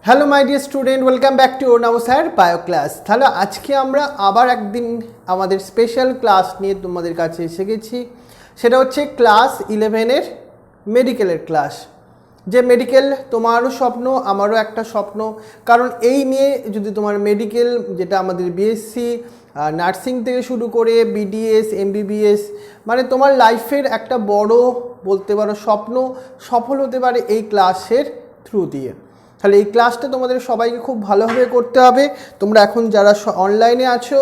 Hello my dear student, welcome back to Arunavasir bio class. তাহলে আজকে আমরা আবার একদিন আমাদের স্পেশাল ক্লাস নিয়ে তোমাদের কাছে এসে গেছি। সেটা হচ্ছে ক্লাস 11-এর মেডিকেলের ক্লাস। যে মেডিকেল তোমারও স্বপ্ন, আমারও একটা স্বপ্ন, কারণ এই নিয়ে যদি তোমার মেডিকেল, যেটা আমাদের বিএসসি নার্সিং থেকে শুরু করে বিডিএস, এমবিবিএস, মানে তোমার লাইফের একটা বড় বলতে পারো স্বপ্ন সফল হতে পারে এই ক্লাসের থ্রু দিয়ে। তাহলে এই ক্লাসটা তোমাদের সবাইকে খুব ভালোভাবে করতে হবে। তোমরা এখন যারা অনলাইনে আছো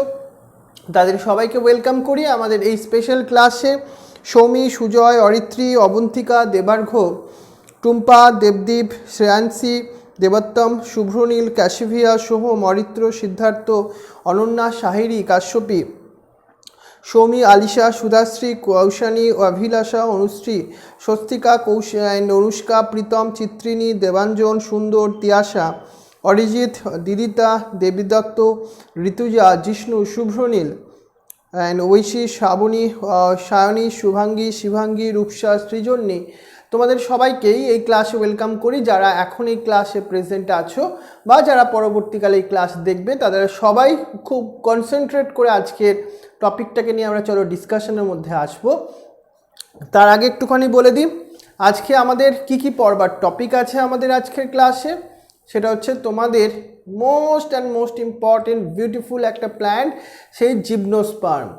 তাদের সবাইকে ওয়েলকাম করি আমাদের এই স্পেশাল ক্লাসে। সৌমি, সুজয়, অরিত্রী, অবন্তিকা, দেবার্ঘ, টুম্পা, দেবদীপ, শ্রেয়াংশী, দেবোত্তম, শুভ্রনীল, ক্যাশিভিয়া, সোহম, অরিত্র, সিদ্ধার্থ, অনন্যা, সাহিরি, কাশ্যপী, সৌমি, আলিশা, সুধাশ্রী, কৌশানী, অভিলাষা, অনুশ্রী, স্বস্তিকা, অনুষ্কা, প্রীতম, চিত্রিনী, দেবাঞ্জন, সুন্দর, তিয়াশা, অরিজিৎ, দিদিতা, দেবীদত্ত, ঋতুজা, জিষ্ণু, শুভ্রনীল, ঐশী, শ্রাবণী, সায়নী, শুভাঙ্গী, শিভাঙ্গী, রূপসা, সৃজনী, তোমাদের সবাইকেই এই ক্লাসে ওয়েলকাম করি। যারা এখন এই ক্লাসে প্রেজেন্ট আছো বা যারা পরবর্তীকালে এই ক্লাস দেখবে, তাদের সবাই খুব কনসেন্ট্রেট করে আজকের টপিকটাকে নিয়ে আমরা চলো ডিসকাশনের মধ্যে আসবো। তার আগে একটুখানি বলে দিই আজকে আমাদের কি কি পড়বার টপিক আছে আমাদের আজকের ক্লাসে। সেটা হচ্ছে তোমাদের মোস্ট ইম্পর্টেন্ট বিউটিফুল একটা প্ল্যান্ট, সেই জিমনোস্পার্ম।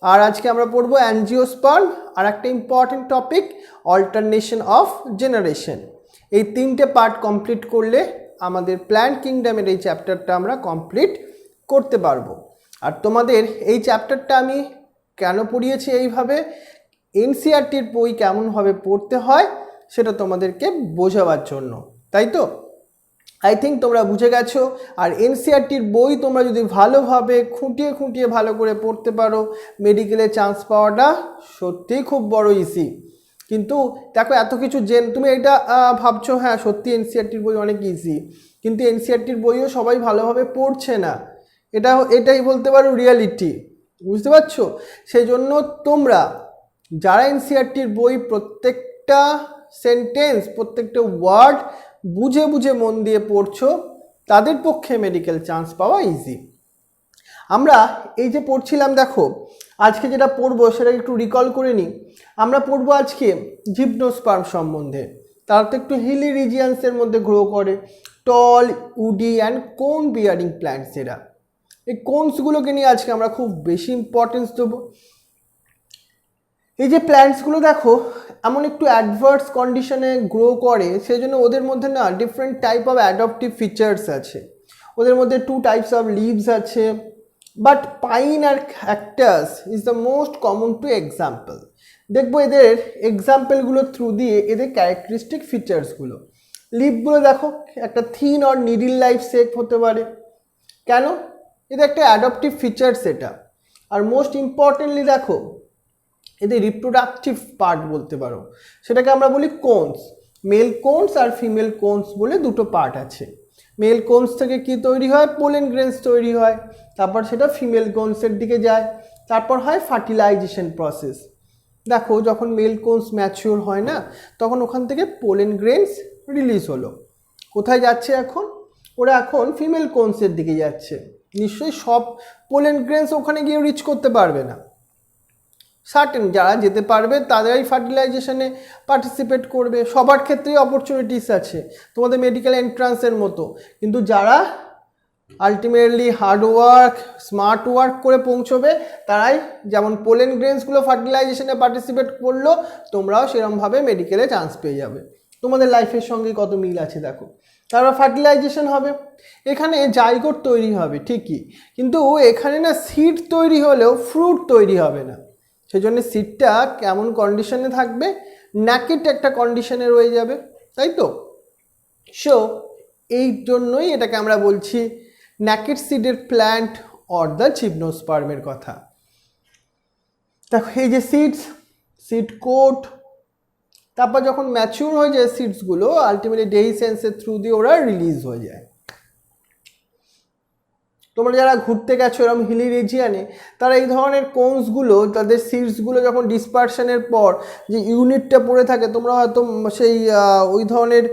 আর আজকে আমরা পড়বো অ্যাঞ্জিওস্পার্ম, আর একটা important topic alternation of generation. এই তিনটে পার্ট কমপ্লিট করলে আমাদের প্ল্যান্ট কিংডমের এই চ্যাপ্টারটা আমরা কমপ্লিট করতে পারবো। আর তোমাদের এই চ্যাপ্টারটা আমি কেন পড়িয়েছি এইভাবে, এনসিইআরটির বই কেমনভাবে পড়তে হয় সেটা তোমাদেরকে বোঝাবার জন্য, তাই তো? আই থিঙ্ক তোমরা বুঝে গেছো। আর এনসিইআরটির বই তোমরা যদি ভালোভাবে খুঁটিয়ে ভালো করে পড়তে পারো, মেডিকেলে চান্স পাওয়াটা সত্যিই খুব বড় ইজি। কিন্তু দেখো এত কিছু তুমি এটা ভাবছো হ্যাঁ সত্যি এনসিইআরটির বই অনেক ইজি, কিন্তু এনসিইআরটির বইও সবাই ভালোভাবে পড়ছে না, এটাই বলতে পারো রিয়ালিটি, বুঝতে পারছো? সেই জন্য তোমরা যারা এনসিইআরটির বই প্রত্যেকটা সেন্টেন্স, প্রত্যেকটা ওয়ার্ড বুঝে মন দিয়ে পড়ছো, তাদের পক্ষে মেডিকেল চান্স পাওয়া ইজি। আমরা এই যে পড়ছিলাম, দেখো আজকে যেটা পড়বো সেটা একটু রিকল করে নিই। আমরা পড়বো আজকে জিমনোস্পার্ম সম্বন্ধে। তারা তো একটু হিলি রিজিয়ান্সের মধ্যে গ্রো করে, টল, উডি অ্যান্ড কোন বিয়ারিং প্ল্যান্টস। এরা এই কোনসগুলোকে নিয়ে আজকে আমরা খুব বেশি ইম্পর্টেন্স দেবো। এই যে প্ল্যান্টসগুলো দেখো এমন একটু অ্যাডভার্স কন্ডিশনে গ্রো করে, সেই জন্য ওদের মধ্যে না different type of adaptive features আছে। ওদের মধ্যে 2 টাইপস অফ লিভস আছে, বাট পাইন আর cactus is the most common two example. দেখবো এদের এক্সাম্পলগুলো থ্রু দিয়ে এদের ক্যারেক্টারিস্টিক ফিচার্সগুলো। লিভগুলো দেখো একটা থিন আর নিডল লাইফ শেপ হতে পারে। কেন? এদের একটা অ্যাডাপটিভ ফিচার্স এটা। আর মোস্ট ইম্পর্টেন্টলি দেখো এদের রিপ্রোডাক্টিভ পার্ট বলতে পারো, সেটাকে আমরা বলি কোনস। মেল কোনস আর ফিমেল কোনস বলে 2টো পার্ট আছে। মেল কোনস থেকে কি তৈরি হয়? পোলেন গ্রেনস তৈরি হয়, তারপর সেটা ফিমেল কোনসের দিকে যায়, তারপর হয় ফার্টিলাইজেশন প্রসেস। দেখো যখন মেল কোনস ম্যাচিওর হয় না, তখন ওখান থেকে পোলেন গ্রেনস রিলিজ হলো। কোথায় যাচ্ছে এখন? ওরা এখন ফিমেল কোনসের দিকে যাচ্ছে। নিশ্চয়ই সব পোলেন গ্রেনস ওখানে গিয়ে রিচ করতে পারবে না, সার্টেন যারা যেতে পারবে তাদেরই ফার্টিলাইজেশনে পার্টিসিপেট করবে। সবার ক্ষেত্রেই অপরচুনিটিস আছে, তোমাদের মেডিকেল এন্ট্রান্সের মতো। কিন্তু যারা আলটিমেটলি হার্ডওয়ার্ক, স্মার্ট ওয়ার্ক করে পৌঁছবে, তারাই যেমন পোলেন গ্রেনসগুলো ফার্টিলাইজেশনে পার্টিসিপেট করলো, তোমরাও সেরকমভাবে মেডিকেলে চান্স পেয়ে যাবে। তোমাদের লাইফের সঙ্গে কত মিল আছে দেখো। তারপর ফার্টিলাইজেশন হবে, এখানে জাইগোট তৈরি হবে ঠিকই, কিন্তু এখানে না সিড তৈরি হলেও ফ্রুট তৈরি হবে না। সেই জন্য সিডটা কেমন কন্ডিশনে থাকবে? ন্যাকেট একটা কন্ডিশনে রয়ে যাবে, তাই তো? সো এই জন্যই এটাকে আমরা বলছি ন্যাকেট সিডের প্ল্যান্ট অর দ্য জিমনোস্পার্মের কথা। দেখো এই যে সিড কোট, তারপর যখন ম্যাচিউর হয়ে যায় সিডসগুলো, আলটিমেটলি ডেহিসেন্সের থ্রু দিয়ে ওরা রিলিজ হয়ে যায়। তোমরা যারা ঘুরতে গেছো এরকম হিলি রিজিয়ানে, তারা এই ধরনের কোনসগুলো, তাদের সিডসগুলো যখন ডিসপারশনের পর যে ইউনিটটা পড়ে থাকে, তোমরা হয়তো সেই ওই ধরনের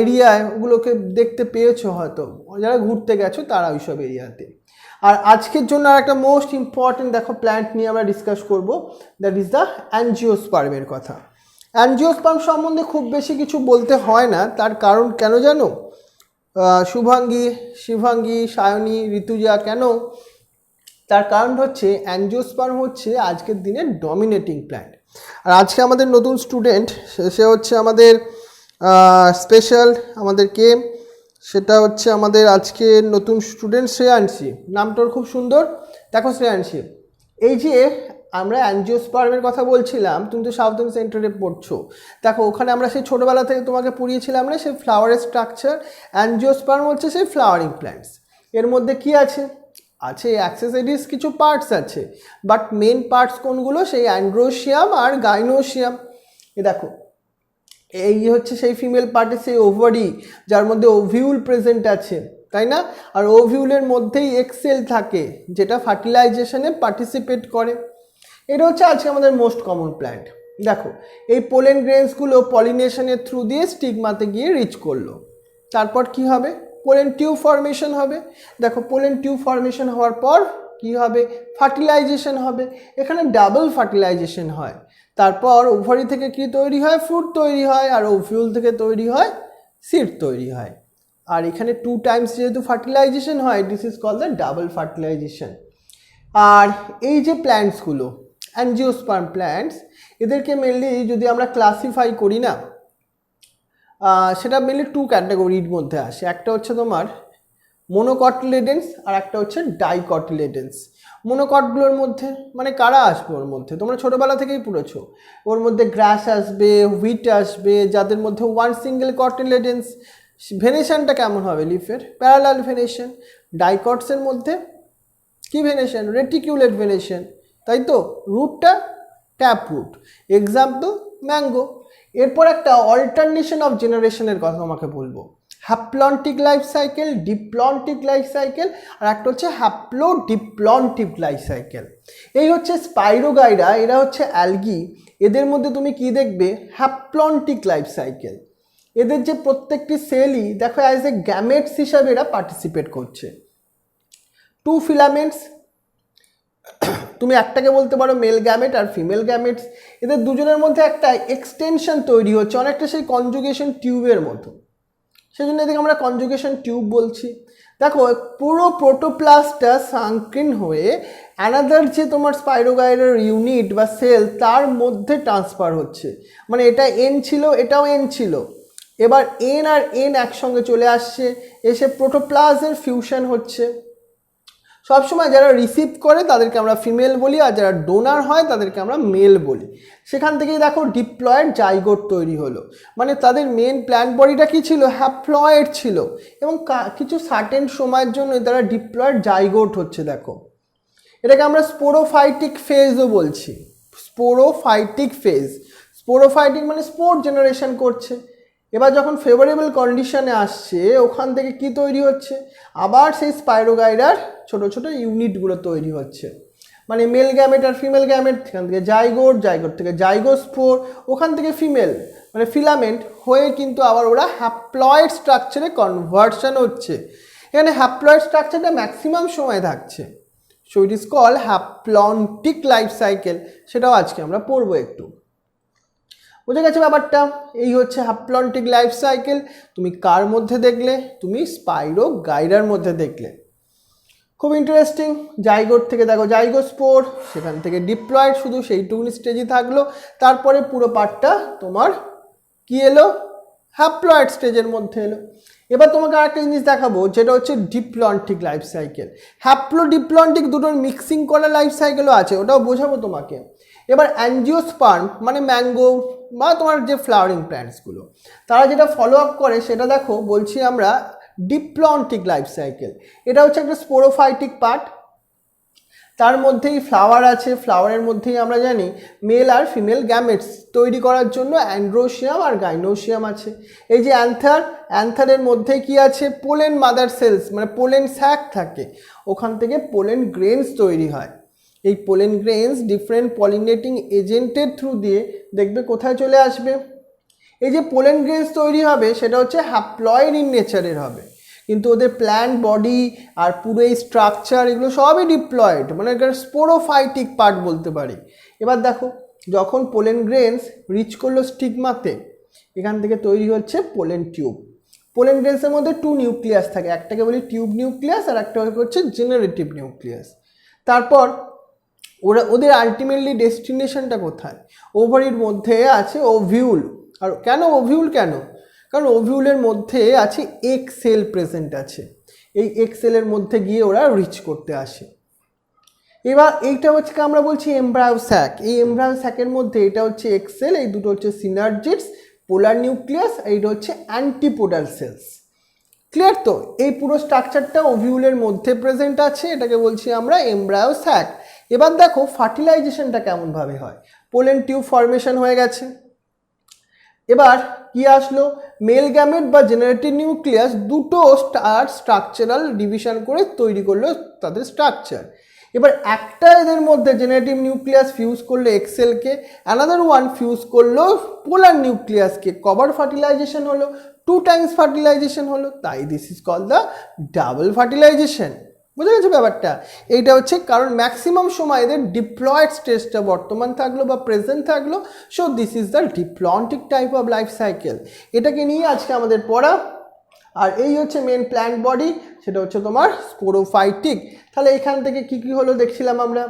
এরিয়ায় ওগুলোকে দেখতে পেয়েছো হয়তো, যারা ঘুরতে গেছো তারা ওইসব এরিয়াতে। আর আজকের জন্য আর একটা মোস্ট ইম্পর্টেন্ট দেখো প্ল্যান্ট নিয়ে আমরা ডিসকাস করব, দ্যাট ইজ দ্য অ্যাঞ্জিওস্পার্মের কথা। অ্যাঞ্জিওস্পার্ম সম্বন্ধে খুব বেশি কিছু বলতে হয় না, তার কারণ কেন জানো? শুভাঙ্গী, শিবাঙ্গী, সায়নী, ঋতুজা, কেন? তার কারণ হচ্ছে অ্যাঞ্জিওস্পার্ম হচ্ছে আজকের দিনের ডমিনেটিং প্ল্যান্ট। আর আজকে আমাদের নতুন স্টুডেন্ট, সে হচ্ছে আমাদের স্পেশাল, আমাদের কে, সেটা হচ্ছে আমাদের আজকে নতুন স্টুডেন্ট শ্রেয়াংশী। নামটার খুব সুন্দর। দেখো শ্রেয়াংশী, এই যে আমরা অ্যাঞ্জিওস্পার্মের কথা বলছিলাম, তুমি তো সাউথার্ন সেন্টারে পড়ছো, দেখো ওখানে আমরা সেই ছোটোবেলা থেকে তোমাকে পড়িয়েছিলাম না সেই ফ্লাওয়ারের স্ট্রাকচার। অ্যাঞ্জিওস্পার্ম হচ্ছে সেই ফ্লাওয়ারিং প্ল্যান্টস। এর মধ্যে কি আছে? আছে অ্যাক্সেসরিজ কিছু পার্টস আছে, বাট মেন পার্টস কোনগুলো? সেই অ্যান্ড্রোসিয়াম আর গাইনোসিয়াম। এ দেখো, এই হচ্ছে সেই ফিমেল পার্টের সেই ওভারি, যার মধ্যে ওভিউল প্রেজেন্ট আছে, তাই না? আর ওভিউলের মধ্যেই এক্সেল থাকে, যেটা ফার্টিলাইজেশনে পার্টিসিপেট করে। এটা হচ্ছে আজকে আমাদের মোস্ট কমন প্ল্যান্ট। দেখো, এই পোলেন গ্রেনসগুলো পলিনেশনের থ্রু দিয়ে স্টিগমাতে গিয়ে রিচ করলো। তারপর কি হবে? পোলেন টিউব ফর্মেশন হবে। দেখো, পোলেন টিউব ফর্মেশন হওয়ার পর কি হবে? ফার্টিলাইজেশন হবে। এখানে ডাবল ফার্টিলাইজেশন হয়। তারপর ওভারি থেকে কি তৈরি হয়? ফ্রুট তৈরি হয়। আর ওভিউল থেকে তৈরি হয় সিড তৈরি হয়। আর এখানে 2 টাইমস যেহেতু ফার্টিলাইজেশন হয়, this is called the double fertilization. আর এই যে প্ল্যান্টসগুলো অ্যাঞ্জিওস্পার্ম প্ল্যান্টস, এদেরকে মেনলি যদি আমরা ক্লাসিফাই করি না, সেটা মেনলি 2 ক্যাটাগরির মধ্যে আসে। একটা হচ্ছে তোমার মোনোকটিলেডেন্স আর একটা হচ্ছে ডাইকটিলেডেন্স। মোনোকটগুলোর মধ্যে মানে কারা আসবে ওর মধ্যে? তোমরা ছোটোবেলা থেকেই পড়েছো, ওর মধ্যে গ্রাস আসবে, হুইট আসবে, যাদের মধ্যে 1 সিঙ্গেল কটিলেডেন্স। ভেনেশনটা কেমন হবে? লিফের প্যারালাল ভেনেশন। ডাইকটসের মধ্যে কি ভেনেশন? রেটিকিউলেট ভেনেশন, তাই তো? রুটটা ট্যাপ রুট। Example mango. এরপর একটা অল্টারনেশন অফ জেনারেশনের কথা তোমাকে বলবো। Haplontic life cycle, diplontic life cycle, আর একটা হচ্ছে হ্যাপ্লোডিপ্লন্টিক লাইফ সাইকেল। এই হচ্ছে স্পাইরোগাইরা, এরা হচ্ছে অ্যালগি। এদের মধ্যে তুমি কি দেখবে? Haplontic life cycle. এদের যে প্রত্যেকটি সেলই দেখো অ্যাজ এ গ্যামেটস হিসাবে এরা পার্টিসিপেট করছে। 2 ফিলামেন্টস, তুমি একটাকে বলতে পারো মেল গ্যামেট আর ফিমেল গ্যামেটস। এদের দুজনের মধ্যে একটা এক্সটেনশন তৈরি হচ্ছে, অনেকটা সেই কনজুগেশন টিউবের মতো, সেজন্য এদিকে আমরা কনজুগেশন টিউব বলছি। দেখো, পুরো প্রোটোপ্লাস্টটা সাংক্রিন হয়ে অ্যানাদার যে তোমার স্পাইরোগাইরার ইউনিট বা সেল, তার মধ্যে ট্রান্সফার হচ্ছে। মানে এটা এন ছিল, এটাও এন ছিল, এবার এন আর এন একসঙ্গে চলে আসছে, এসে প্রোটোপ্লাজের ফিউশন হচ্ছে। সবসময় যারা রিসিভ করে তাদেরকে আমরা ফিমেল বলি, আর যারা ডোনার হয় তাদেরকে আমরা মেল বলি। সেখান থেকেই দেখো ডিপ্লয়েড জাইগোট তৈরি হলো। মানে তাদের মেন প্ল্যান্ট বডিটা কী ছিল? হ্যাপ্লয়েড ছিল, এবং কিছু সার্টেন সময়ের জন্য তারা ডিপ্লয়েড জাইগোট হচ্ছে। দেখো, এটাকে আমরা স্পোরোফাইটিক ফেজও বলছি। স্পোরোফাইটিক ফেজ, স্পোরোফাইটিক মানে স্পোর জেনারেশন করছে। এবার যখন ফেভারেবল কন্ডিশনে আসছে, ওখান থেকে কি তৈরি হচ্ছে? আবার সেই স্পাইরোগাইরার ছোট ছোট ইউনিটগুলো তৈরি হচ্ছে। মানে মেল গ্যামেট আর ফিমেল গ্যামেট, সেখান থেকে জাইগোট, জাইগোট থেকে জাইগোস্পোর, ওখান থেকে ফিমেল মানে ফিলামেন্ট হয়ে কিন্তু আবার ওরা হ্যাপ্লয়েড স্ট্রাকচারে কনভার্সন হচ্ছে। এখানে হ্যাপ্লয়েড স্ট্রাকচারটা ম্যাক্সিমাম সময় থাকছে। So it is called haplontic life cycle. সেটাও আজকে আমরা পড়বো একটু। বুঝে গেছে ব্যাপারটা? এই হচ্ছে হ্যাপ্লন্টিক লাইফ সাইকেল। তুমি কার মধ্যে দেখলে? তুমি স্পাইরোগাইরার মধ্যে দেখলে। খুব ইন্টারেস্টিং। জাইগোট থেকে দেখো জাইগোস্পোর, সেখান থেকে ডিপ্লয়েড, শুধু সেইটুকু স্টেজই থাকলো। তারপরে পুরো পার্টটা তোমার কি এলো? হ্যাপ্লয়েড স্টেজের মধ্যে এলো। এবার তোমাকে আরেকটা জিনিস দেখাবো, যেটা হচ্ছে ডিপ্লন্টিক লাইফ সাইকেল। হ্যাপ্লোডিপ্লন্টিক দুটোর মিক্সিং করা লাইফ সাইকেলও আছে, ওটাও বোঝাবো তোমাকে। এবার অ্যাঞ্জিওস্পার্ম মানে ম্যাঙ্গো বা তোমার যে ফ্লাওয়ারিং প্ল্যান্টসগুলো, তারা যেটা ফলো আপ করে সেটা দেখো, বলছি আমরা ডিপ্লন্টিক লাইফ সাইকেল। এটা হচ্ছে একটা স্পোরোফাইটিক পার্ট। তার মধ্যেই ফ্লাওয়ার আছে, ফ্লাওয়ারের মধ্যেই আমরা জানি মেল আর ফিমেল গ্যামেটস তৈরি করার জন্য অ্যান্ড্রোসিয়াম আর গাইনোসিয়াম আছে। এই যে অ্যান্থারের মধ্যে কি আছে, পোলেন মাদার সেলস মানে পোলেন স্যাক থাকে, ওখান থেকে পোলেন গ্রেনস তৈরি হয়। এই পোলেন গ্রেনস ডিফারেন্ট পলিনেটিং এজেন্টের থ্রু দিয়ে দেখবে কোথায় চলে আসবে, এই যে পোলেন গ্রেনস তৈরি হবে সেটা হচ্ছে হ্যাপ্লয়েড ইন নেচারের হবে, কিন্তু ওদের প্ল্যান্ট বডি আর পুরো এই স্ট্রাকচার এগুলো সবই ডিপ্লয়েড, মানে স্পোরোফাইটিক পার্ট বলতে পারি। এবার দেখো যখন পোলেন গ্রেনস রিচ করলো স্টিগমাতে, এখান থেকে তৈরি হচ্ছে পোলেন টিউব। পোলেন গ্রেনসের মধ্যে 2 নিউক্লিয়াস থাকে, একটাকে বলি টিউব নিউক্লিয়াস আর একটা হচ্ছে জেনারেটিভ নিউক্লিয়াস। তারপর ওদের আলটিমেটলি ডেস্টিনেশনটা কোথায়, ওভারির মধ্যে আছে ওভিউল। আর কেন ওভিউল, কেন? কারণ ওভিউলের মধ্যে আছে এগ সেল প্রেজেন্ট আছে, এই এগ সেলের মধ্যে গিয়ে ওরা রিচ করতে আসে। এবার এইটা হচ্ছে আমরা বলছি এমব্রায়ো স্যাক, এই এমব্রায়ো স্যাকের মধ্যে এটা হচ্ছে এগ সেল, এই দুটো হচ্ছে সিনার্জিডস, পোলার নিউক্লিয়াস, এইটা হচ্ছে অ্যান্টিপোডাল সেলস। ক্লিয়ার তো? এই পুরো স্ট্রাকচারটা ওভিউলের মধ্যে প্রেজেন্ট আছে, এটাকে বলছি আমরা এমব্রায়ো স্যাক। এবার দেখো ফার্টিলাইজেশনটা কেমনভাবে হয়, পোলেন টিউব ফর্মেশন হয়ে গেছে, এবার কি আসলো, মেল গ্যামেট বা জেনারেটিভ নিউক্লিয়াস দুটো স্ট্রাকচারাল ডিভিশন করে তৈরি করলো তাদের স্ট্রাকচার। এবার একটা এদের মধ্যে জেনারেটিভ নিউক্লিয়াস ফিউজ করলো এক্সেলকে, অ্যানাদার ওয়ান ফিউজ করলো পোলার নিউক্লিয়াসকে, কভার ফার্টিলাইজেশন হলো, 2 টাইমস ফার্টিলাইজেশন হলো, তাই this is called the double fertilisation. বুঝে গেছে ব্যাপারটা? এইটা হচ্ছে কারণ ম্যাক্সিমাম সময় এদের ডিপ্লয়েড স্টেজটা বর্তমান থাকলো বা প্রেজেন্ট থাকলো, so this is the diplontic type of life cycle. এটাকে নিয়ে আজকে আমাদের পড়া। আর এই হচ্ছে মেন প্ল্যান্ট বডি, সেটা হচ্ছে তোমার স্পোরোফাইটিক। তাহলে এখান থেকে কি কি হলো দেখছিলাম আমরা,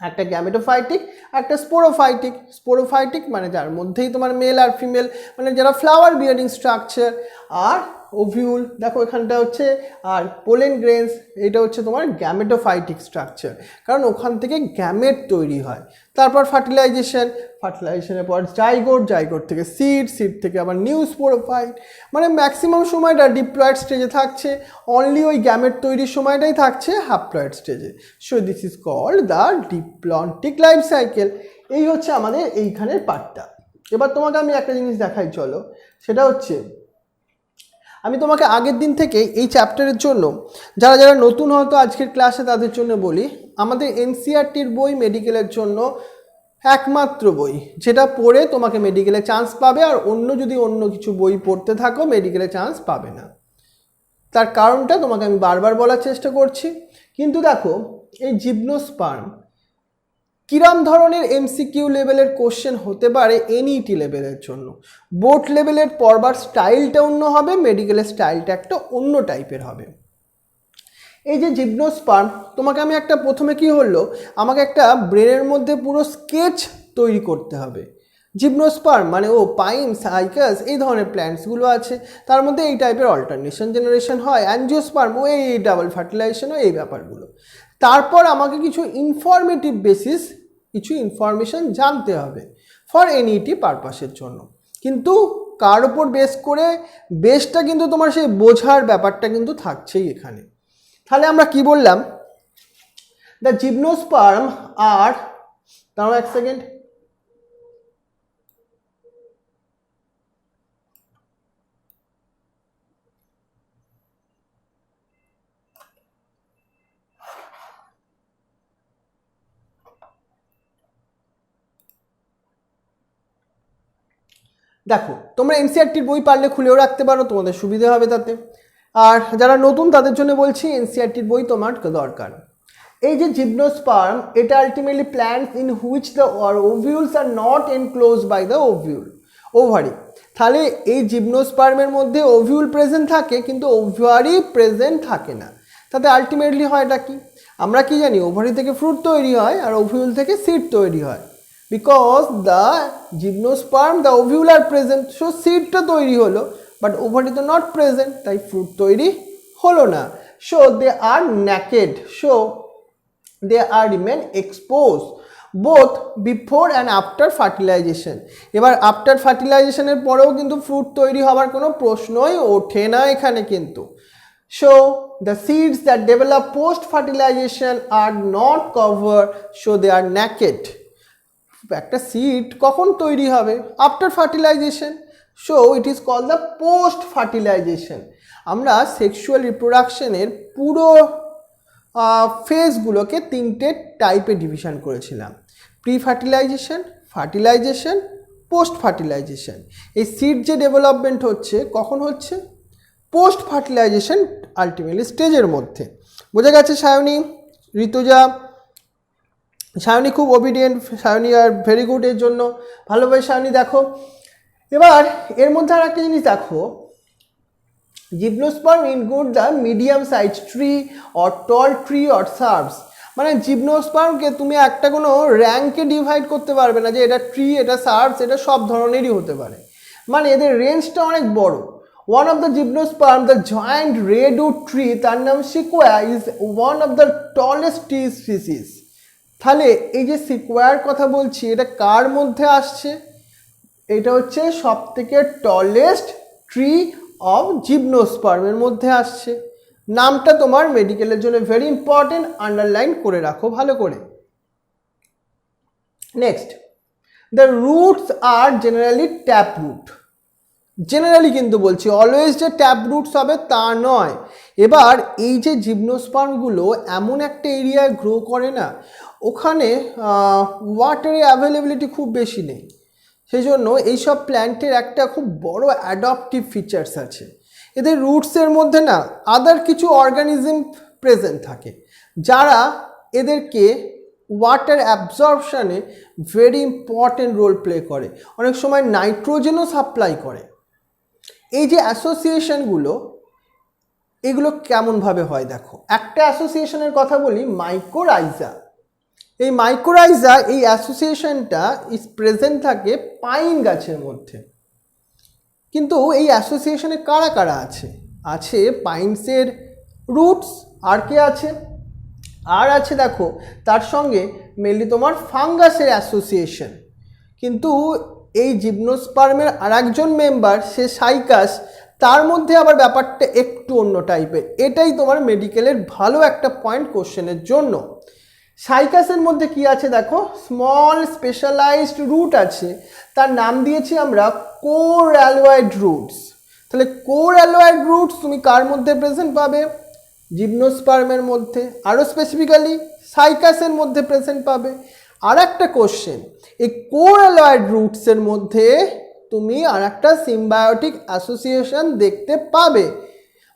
একটা গ্যামেটোফাইটিক, একটা স্পোরোফাইটিক। স্পোরোফাইটিক মানে যার মধ্যেই তোমার মেল আর ফিমেল মানে যারা ফ্লাওয়ার বিয়ারিং স্ট্রাকচার, আর ওভিউল দেখো এখানটা হচ্ছে, আর পোলেন গ্রেনস এটা হচ্ছে তোমার গ্যামেটোফাইটিক স্ট্রাকচার, কারণ ওখান থেকে গ্যামেট তৈরি হয়। তারপর ফার্টিলাইজেশনের পর জাইগোট থেকে সিড থেকে আবার নিউ স্পোরোফাইট, মানে ম্যাক্সিমাম সময়টা ডিপ্লয়েড স্টেজে থাকছে, অনলি ওই গ্যামেট তৈরির সময়টাই থাকছে হ্যাপ্লয়েড স্টেজে। So this is called the diplontic life cycle. এই হচ্ছে আমাদের এইখানের পার্টটা। এবার তোমাকে আমি একটা জিনিস দেখাই, চলো, সেটা হচ্ছে আমি তোমাকে আগের দিন থেকে এই চ্যাপ্টারের জন্য যারা যারা নতুন হয়তো আজকের ক্লাসে তাদের জন্য বলি, আমাদের এনসিইআরটির বই মেডিকেলের জন্য একমাত্র বই যেটা পড়ে তোমাকে মেডিকেলে চান্স পাবে, আর যদি অন্য কিছু বই পড়তে থাকো মেডিকেলে চান্স পাবে না। তার কারণটা তোমাকে আমি বারবার বলার চেষ্টা করছি। কিন্তু দেখো এই জিমনোস্পার্ম কিরম ধরনের এমসিকিউ লেভেলের কোশ্চেন হতে পারে এনইটি লেভেলের জন্য, বোর্ড লেভেলের পড়বার স্টাইলটা অন্য হবে, মেডিকেলের স্টাইলটা একটা অন্য টাইপের হবে। এই যে জিমনোস্পার্ম, তোমাকে আমি একটা প্রথমে কি হলো, আমাকে একটা ব্রেনের মধ্যে পুরো স্কেচ তৈরি করতে হবে। জিমনোস্পার্ম মানে পাইন সাইকাস এই ধরনের প্ল্যান্টসগুলো আছে, তার মধ্যে এই টাইপের অল্টারনেশন জেনারেশন হয়, অ্যাঞ্জিওস্পার্ম এই ডাবল ফার্টিলাইজেশন এই ব্যাপারগুলো। তারপর আমাকে কিছু ইনফরমেটিভ বেসিস কিছু ইনফরমেশন জানতে হবে ফর এনইটি পারপাসের জন্য, কিন্তু কার ওপর বেস করে, বেসটা কিন্তু তোমার সেই বোঝার ব্যাপারটা কিন্তু থাকছেই এখানে। তাহলে আমরা কি বললাম, দ্য জিমনোস্পার্ম আর, দাঁড়াও এক সেকেন্ড, দেখো তোমরা এনসিইআরটির বই পারলে খুলেও রাখতে পারো, তোমাদের সুবিধা হবে তাতে। আর যারা নতুন তাদের জন্য বলছি এনসিইআরটির বই তোমার দরকার। এই যে জিমনোস্পার্ম এটা ultimately plants in which the ovules are not enclosed by the ovary. তাহলে এই জিমনোস্পার্মের মধ্যে ওভিউল প্রেজেন্ট থাকে কিন্তু ওভারি প্রেজেন্ট থাকে না। তাতে আলটিমেটলি হয়টা কি, আমরা কি জানি ওভারি থেকে ফ্রুট তৈরি হয় আর ওভিউল থেকে সিড তৈরি হয়। Because the gymnosperm, the ovule are present, so seedটা তৈরি হলো, but ovary তো not present, তাই fruit তৈরি হলো না। So they are naked, so they are remain exposed both before and after fertilization. এবার আফটার ফার্টিলাইজেশনের পরেও কিন্তু ফ্রুট তৈরি হওয়ার কোনো প্রশ্নই ওঠে না এখানে কিন্তু। So the seeds that develop post fertilization are not covered, so they are naked. একটা সিড কখন তৈরি হবে? After fertilisation, so it is called the post fertilisation. আমরা সেক্সুয়াল রিপ্রোডাকশনের পুরো ফেজগুলোকে তিনটে টাইপে ডিভিশন করেছিলাম: pre fertilisation, fertilisation, post fertilisation. এই সিড যে ডেভেলপমেন্ট হচ্ছে কখন হচ্ছে? পোস্ট ফার্টিলাইজেশন আলটিমেটলি স্টেজের মধ্যে। বোঝা গেছে সায়নী, ঋতুজা? সায়নী খুব obedient, Sayani are very good এর জন্য, ভালোভাবে সায়নী দেখো। এবার এর মধ্যে আর একটা জিনিস দেখো, gymnosperm include the medium size tree or tall tree or shrubs. মানে জিমনোস্পার্মকে তুমি একটা কোনো র্যাঙ্কে ডিভাইড করতে পারবে না যে এটা ট্রি, এটা সার্বস, এটা সব ধরনেরই হতে পারে। মানে এদের রেঞ্জটা অনেক বড়। One of the gymnosperm, the giant redwood tree, তার নাম সিকোয়া, is one of the tallest tree species. তাহলে এই যে সিকোয়ার কথা বলছি, এটা কার মধ্যে আসছে? এটা হচ্ছে সব থেকে টলেস্ট ট্রি অফ জিমনোস্পার্মের মধ্যে আসছে। নামটা তোমার মেডিকেলের জন্য ভেরি ইম্পর্টেন্ট, আন্ডারলাইন করে রাখো ভালো করে। Next, the roots are generally tap root. Generally কিন্তু বলছি, অলওয়েজ যে ট্যাপ রুটস হবে তা নয়। এবার এই যে জিমনোস্পার্মগুলো এমন একটা এরিয়ায় গ্রো করে না, ওখানে ওয়াটারের অ্যাভেলেবিলিটি খুব বেশি নেই। সেই জন্য এইসব প্ল্যান্টের একটা খুব বড় অ্যাডপটিভ ফিচার্স আছে। এদের রুটসের মধ্যে না আদার কিছু অর্গানিজম প্রেজেন্ট থাকে, যারা এদেরকে ওয়াটার অ্যাবজর্পশানে ভেরি ইম্পর্টেন্ট রোল প্লে করে, অনেক সময় নাইট্রোজেনও সাপ্লাই করে। এই যে অ্যাসোসিয়েশনগুলো, এগুলো কেমনভাবে হয় দেখো। একটা অ্যাসোসিয়েশনের কথা বলি, মাইকোরাইজা। এই মাইকোরাইজা, এই অ্যাসোসিয়েশনটা প্রেজেন্ট থাকে পাইন গাছের মধ্যে। কিন্তু এই অ্যাসোসিয়েশনে কারা কারা আছে? আছে পাইনসের রুটস, আর কে আছে? আর আছে দেখো তার সঙ্গে মেনলি তোমার ফাঙ্গাসের অ্যাসোসিয়েশন। কিন্তু এই জিমনোস্পার্মের আর একজন মেম্বার, সে সাইকাস, তার মধ্যে আবার ব্যাপারটা একটু অন্য টাইপের। এটাই তোমার মেডিকেলের ভালো একটা পয়েন্ট কোশ্চেনের জন্য। সাইকাসের মধ্যে কি আছে দেখো, স্মল স্পেশালাইজড রুট আছে, তার নাম দিয়েছি আমরা কোর অ্যালয়েড রুটস। তাহলে কোর অ্যালয়েড রুটস তুমি কার মধ্যে প্রেজেন্ট পাবে? জিমনোস্পার্মের মধ্যে, আরও স্পেসিফিক্যালি সাইকাসের মধ্যে প্রেজেন্ট পাবে। আর একটা কোশ্চেন, এই কোর অ্যালয়েড রুটসের মধ্যে তুমি আর একটা সিম্বায়োটিক অ্যাসোসিয়েশন দেখতে পাবে,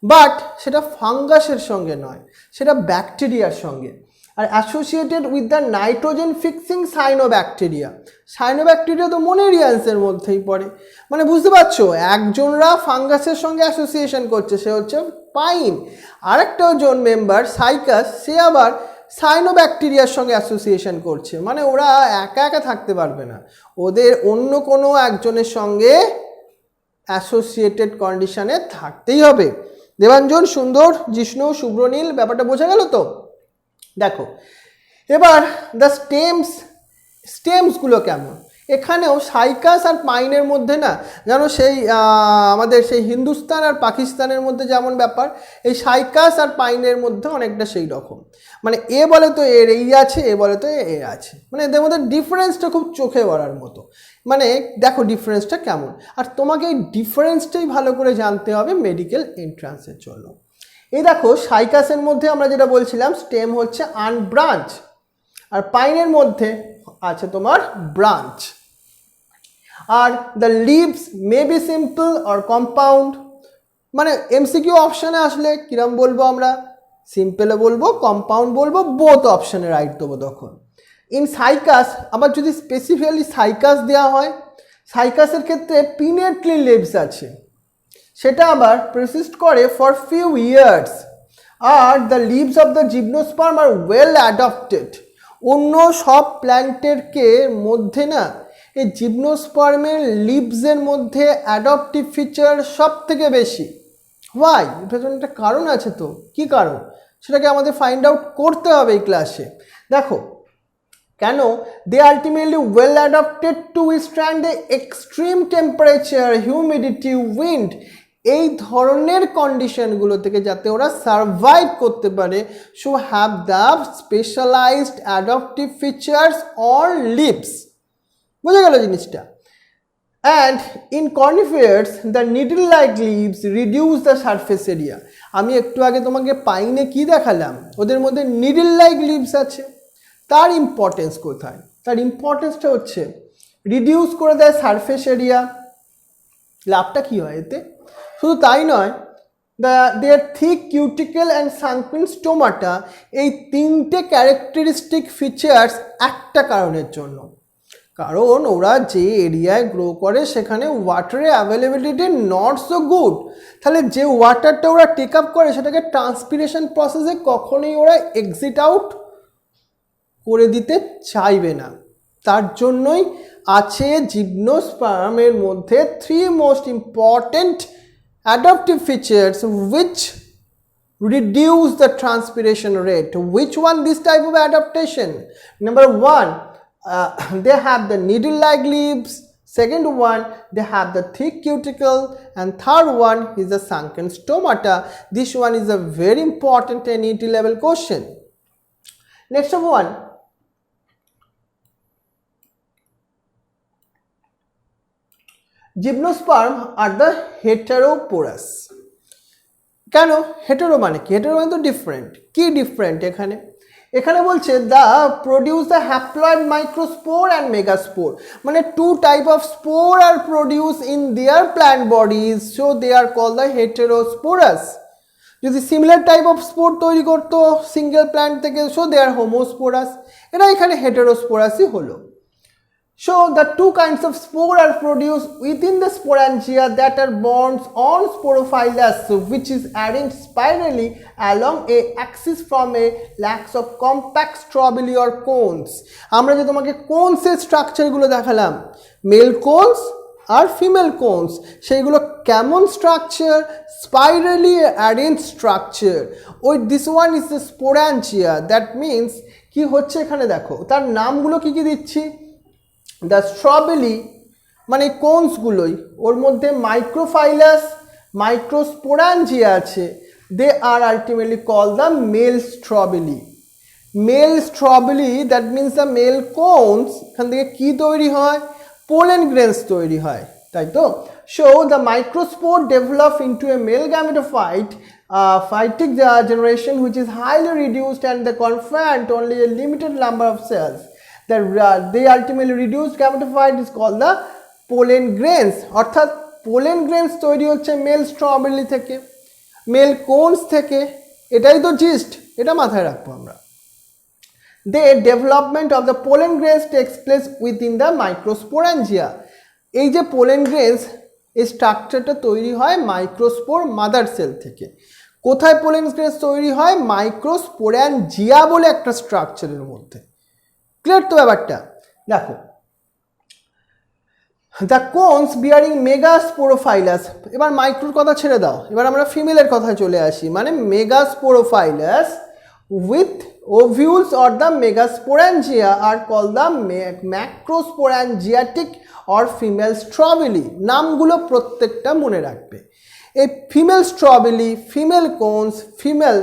বাট সেটা ফাঙ্গাসের সঙ্গে নয়, সেটা ব্যাকটেরিয়ার সঙ্গে। আর associated with the nitrogen fixing cyanobacteria. Cyanobacteria তো মোনেরিয়ান্সের মধ্যেই পড়ে। মানে বুঝতে পারছো, একজনরা ফাঙ্গাসের সঙ্গে অ্যাসোসিয়েশন করছে, সে হচ্ছে পাইন। আরেকটা জন মেম্বার সাইকাস, সে আবার সাইনোব্যাকটেরিয়ার সঙ্গে অ্যাসোসিয়েশন করছে। মানে ওরা একা একা থাকতে পারবে না, ওদের অন্য কোনো একজনের সঙ্গে অ্যাসোসিয়েটেড কন্ডিশনে থাকতেই হবে। দেবাঞ্জন, সুন্দর, জিষ্ণু, শুভ্রনীল, ব্যাপারটা বোঝা গেল তো? দেখো এবার দ্য স্টেমসগুলো কেমন। এখানেও সাইকাস আর পাইনের মধ্যে না যেন সেই আমাদের সেই হিন্দুস্তান আর পাকিস্তানের মধ্যে যেমন ব্যাপার, এই সাইকাস আর পাইনের মধ্যে অনেকটা সেই রকম। মানে এ বলে তো এর এই আছে, এ বলে তো এ আছে, মানে এদের মধ্যে ডিফারেন্সটা খুব চোখে পড়ার মতো। মানে দেখো ডিফারেন্সটা কেমন, আর তোমাকে এই ডিফারেন্সটাই ভালো করে জানতে হবে মেডিকেল এন্ট্রান্সের জন্য। এই দেখো সাইকাসের মধ্যে আমরা যেটা বলছিলাম, স্টেম হচ্ছে আনব্রাঞ্চ, আর পাইনের মধ্যে আছে তোমার ব্রাঞ্চ। আর the leaves may be simple or compound. মানে এমসিকিউ অপশানে আসলে কিরম বলবো আমরা, সিম্পলে বলবো, কম্পাউন্ড বলবো, বোথ অপশানে রাইট দেবো তখন। ইন সাইকাস আবার যদি স্পেসিফিক্যালি সাইকাস দেওয়া হয়, সাইকাসের ক্ষেত্রে পিনেটলি লিভস আছে, সেটা আবার প্রেসিস্ট করে ফর ফিউ ইয়ার্স। আর the leaves of the gymnosperm are well adapted. অন্য সব প্ল্যান্টেরকে মধ্যে না এই জিমনোস্পার্মের লিভসের মধ্যে অ্যাডপটিভ ফিচার সব থেকে বেশি। ওয়াই? এটার জন্য একটা কারণ আছে তো। কি কারণ সেটাকে আমাদের ফাইন্ড আউট করতে হবে এই ক্লাসে। দেখো কেন, they ultimately well adapted to withstand the extreme temperature, humidity, wind এই ধরনের কন্ডিশনগুলো থেকে যাতে ওরা সার্ভাইভ করতে পারে, so have the specialized adaptive features or leaves. বুঝে গেল জিনিসটা? And in conifers the needle like leaves reduce the surface area. আমি একটু আগে তোমাকে পাইনে কি দেখালাম, ওদের মধ্যে নিডল লাইক লিভস আছে। তার ইম্পর্টেন্স কোথায়? তার ইম্পর্টেন্সটা হচ্ছে রিডিউস করে দেয় সারফেস এরিয়া। লাভটা কী হয় এতে? শুধু তাই নয়, দেয়ার থিক কিউটিকেল অ্যান্ড সাঙ্কেন স্টোমাটা, এই তিনটে ক্যারেক্টারিস্টিক ফিচার্স একটা কারণের জন্য, কারণ ওরা যে এরিয়ায় গ্রো করে সেখানে ওয়াটারের অ্যাভেলেবিলিটি নট সো গুড। তাহলে যে ওয়াটারটা ওরা টেক আপ করে সেটাকে ট্রান্সপিরেশন প্রসেসে কখনোই ওরা এক্সিট আউট করে দিতে চাইবে না। তার জন্যই আছে জিমনোস্পার্মের মধ্যে 3 most important adaptive features which reduce the transpiration rate. Which one this type of adaptation? Number 1, they have the needle-like leaves. Second one, they have the thick cuticle, and third one is the sunken stomata. This one is a very important NEET level question. Next one, gymnosperm are the heterosporous. কেন hetero মানে কি? Hetero মানে তো different. কি different এখানে? এখানে বলছে they produce the haploid microspore and megaspore, মানে 2 type of spore are produce in their plant bodies, so they are call the heterosporous. যদি সিমিলার টাইপ অফ স্পোর তৈরি করতো সিঙ্গেল প্ল্যান্ট থেকে, সো দে আর হোমোস্পোরাস। এরা এখানে হেটারোস্পোরাসই হলো। So the 2 kinds of spore are produced within the sporangia that are bonds on sporophylus, which is arranged spirally along a axis from a lax of compact strobili or cones. আমরা যে তোমাকে কোনসের স্ট্রাকচারগুলো দেখালাম, male cones আর female cones, সেইগুলো কেমন structure? Spirally arrange structure. ওই this one is the sporangia. That means কি হচ্ছে এখানে দেখো, তার নামগুলো কি কি দিচ্ছি। দ্য স্ট্রবেলি মানে কোনসগুলোই, ওর মধ্যে মাইক্রোফাইলাস মাইক্রোস্পোরাঞ্জিয়া আছে, they are ultimately call the male strobili. Male strobili that means the male cones, এখান থেকে কী তৈরি হয়? পোলেন গ্রেনস তৈরি হয়, তাই তো? So the microspore develop into a male gametophyte phytic generation which is highly reduced and they confer only a limited number of cells. They ultimately reduced gametophyte is called the pollen grains. অর্থাৎ pollen grains তৈরি হচ্ছে mail strawberry থেকে, mail cones থেকে। এটাই তো gist, এটা মাথায় রাখবো আমরা। The development of the pollen grains takes place within the microsporangia. এই যে pollen grains এই স্ট্রাকচারটা তৈরি হয় মাইক্রোস্পোর মাদার সেল থেকে। কোথায় pollen grains তৈরি হয়? মাইক্রোস্পোরাঞ্জিয়া বলে একটা স্ট্রাকচারের মধ্যে। ক্লিয়ার তো ব্যাপারটা? দেখো, দ্য কোনস বিয়ারিং মেগাস্পোরোফাইলাস। এবার মাইক্রোর কথা ছেড়ে দাও, এবার আমরা ফিমেলের কথায় চলে আসি। মানে megasporophylls with ovules or the megasporangia are call the macrosporangiate or female strobili. নামগুলো প্রত্যেকটা মনে রাখবে। এই female strobili, female cones, female,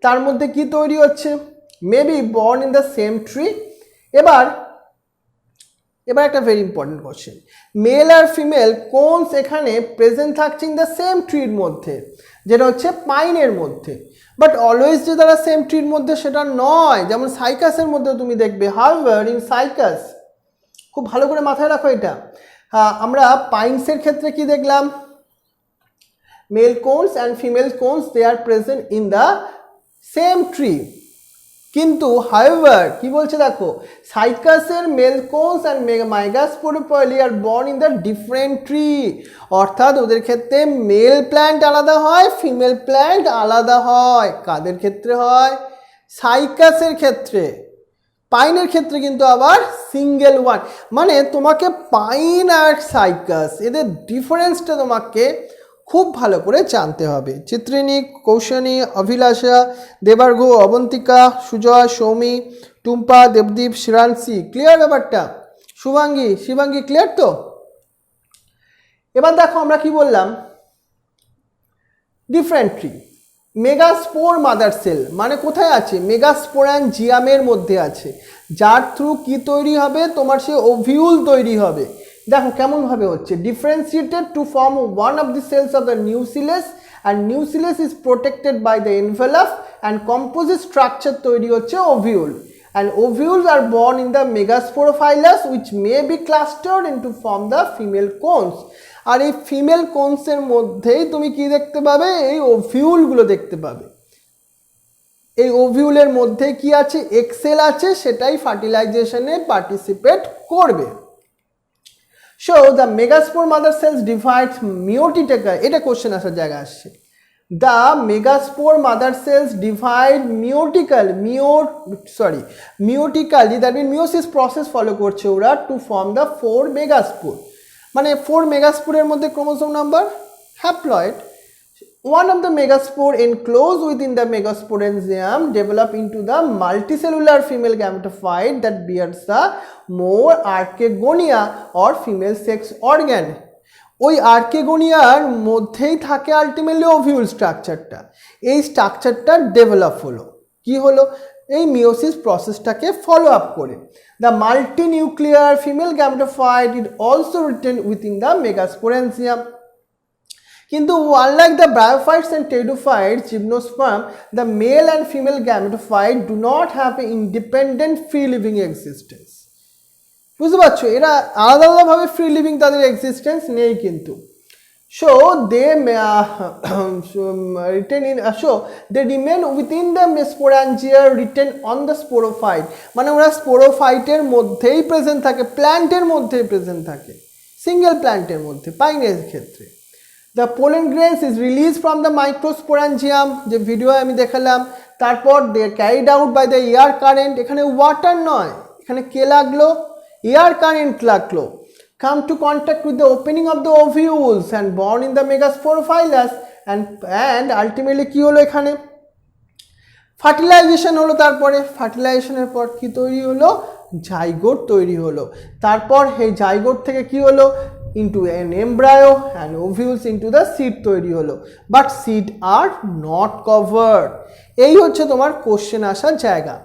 তার মধ্যে কি তৈরি হচ্ছে? Maybe born in the same tree. এবার একটা ভেরি ইম্পর্টেন্ট কোশ্চেন, মেল আর ফিমেল কোনস এখানে প্রেজেন্ট থাকছে ইন দ্য সেম ট্রির মধ্যে, যেটা হচ্ছে পাইনের মধ্যে। বাট অলওয়েজ যে তারা সেম ট্রির মধ্যে সেটা নয়। যেমন সাইকাসের মধ্যে তুমি দেখবে, হাউএভার ইন সাইকাস, খুব ভালো করে মাথায় রাখো এটা। আমরা পাইনসের ক্ষেত্রে কি দেখলাম? Male cones and female cones they are present in the same tree. কিন্তু হাউএভার কি বলছে দেখো, সাইকাসের male cones and megasporophylls are born in the different tree. অর্থাৎ ওদের ক্ষেত্রে মেল প্ল্যান্ট আলাদা হয়, ফিমেল প্ল্যান্ট আলাদা হয়। কাদের ক্ষেত্রে হয়? সাইকাসের ক্ষেত্রে। পাইনের ক্ষেত্রে কিন্তু আবার সিঙ্গেল ওয়ান। মানে তোমাকে পাইন আর সাইকাস এদের ডিফারেন্সটা তোমাকে খুব ভালো করে জানতে হবে। চিত্রিনী, কৌশানী, অভিলাষা, দেবার্ঘ, অবন্তিকা, সুজয়, সৌমি, টুম্পা, দেবদীপ, শ্রান্সি, ক্লিয়ার ব্যাপারটা? শিবাঙ্গী ক্লিয়ার তো? এবার দেখো আমরা কি বললাম, ডিফারেন্টলি মেগাস্পোর মাদার সেল মানে কোথায় আছে, মেগাস্পোরাঞ্জিয়ামের মধ্যে আছে, যার থ্রু কি তৈরি হবে, তোমার সে ওভিউল তৈরি হবে। দেখো কেমন ভাবে হচ্ছে, differentiated to form one of the cells of the nucleus and nucleus is protected by the envelope and composite structure তৈরি হচ্ছে ovule, and ovules are born in the megasporophyllus which may be clustered into form the female cones। আর এই female cones এর মধ্যেই তুমি কি দেখতে পাবে, এই ওভিউল গুলো দেখতে পাবে। এই ওভিউলের মধ্যে কি আছে, এক্সেল আছে, সেটাই ফার্টিলাইজেশনে পার্টিসিপেট করবে। So the megaspore mother cells divides meiotically, এটা কোশ্চেন আসার জায়গা আসছে। The megaspore mother cells divide meiotically, that means meiosis process follow করছে ওরা to form the 4 megaspore। মানে 4 মেগাস্পোরের মধ্যে chromosome number haploid. One of the megaspore enclosed within the megasporangium develop into the multicellular female gametophyte that bears the more archegonia or female sex organ। ওই আর্কেগোনিয়ার মধ্যেই থাকে ultimately ovule স্ট্রাকচারটা। এই স্ট্রাকচারটা develop হলো, কি হলো, এই মিওসিস প্রসেসটাকে ফলো আপ করে। The multinuclear female gametophyte is also retained within the megasporangium. কিন্তু unlike the bryophytes and pteridophytes, gymnosperm, the male and female gametophyte do not have an independent free living existence। বুঝতে পারছো, এরা আলাদা আলাদাভাবে free living তাদের existence নেই কিন্তু। So they remain within the sporangia written on the sporophyte, মানে ওরা স্পোরোফাইটের মধ্যেই প্রেজেন্ট থাকে, প্ল্যান্টের মধ্যেই প্রেজেন্ট থাকে, সিঙ্গেল প্ল্যান্টের মধ্যে, পাইনের ক্ষেত্রে। The pollen grains is released from the microsporangium, যে ভিডিও আমি দেখালাম। তারপর they are carried out by the air current, এখানে ওয়াটার নয়, এখানে কে লাগলো, air current লাগলো, come to contact with the opening of the ovules and born in the megasporophyllus and ultimately কি হলো, এখানে ফার্টিলাইজেশন হলো। তারপরে ফার্টিলাইজেশনের পর কি তৈরি হলো, জাইগোট তৈরি হলো। তারপর এই জাইগোট থেকে কি হলো, into an embryo and ovules into the seed তৈরি হলো, but seed are not covered। এই হচ্ছে তোমার কোশ্চেন আসার জায়গা।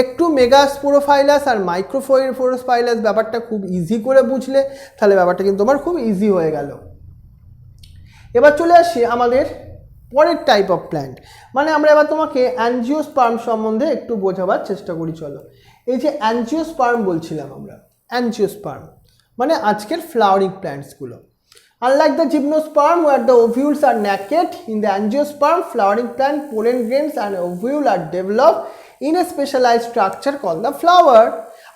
একটু মেগাস্পোরোফাইলাস আর মাইক্রোফোরোফাইলাস ব্যাপারটা খুব ইজি করে বুঝলে তাহলে ব্যাপারটা কিন্তু তোমার খুব ইজি হয়ে গেল। এবার চলে আসি আমাদের পরের টাইপ অফ প্ল্যান্ট, মানে আমরা এবার তোমাকে অ্যাঞ্জিওস্পার্ম সম্বন্ধে একটু বোঝাবার চেষ্টা করি। চলো, এই যে অ্যাঞ্জিওস্পার্ম বলছিলাম আমরা, অ্যাঞ্জিওস্পার্ম মানে আজকের flowering প্ল্যান্টসগুলো। Unlike the gymnosperm where the ovules are naked, in the angiosperm flowering plant pollen grains and ovule are developed in a specialized structure called the flower।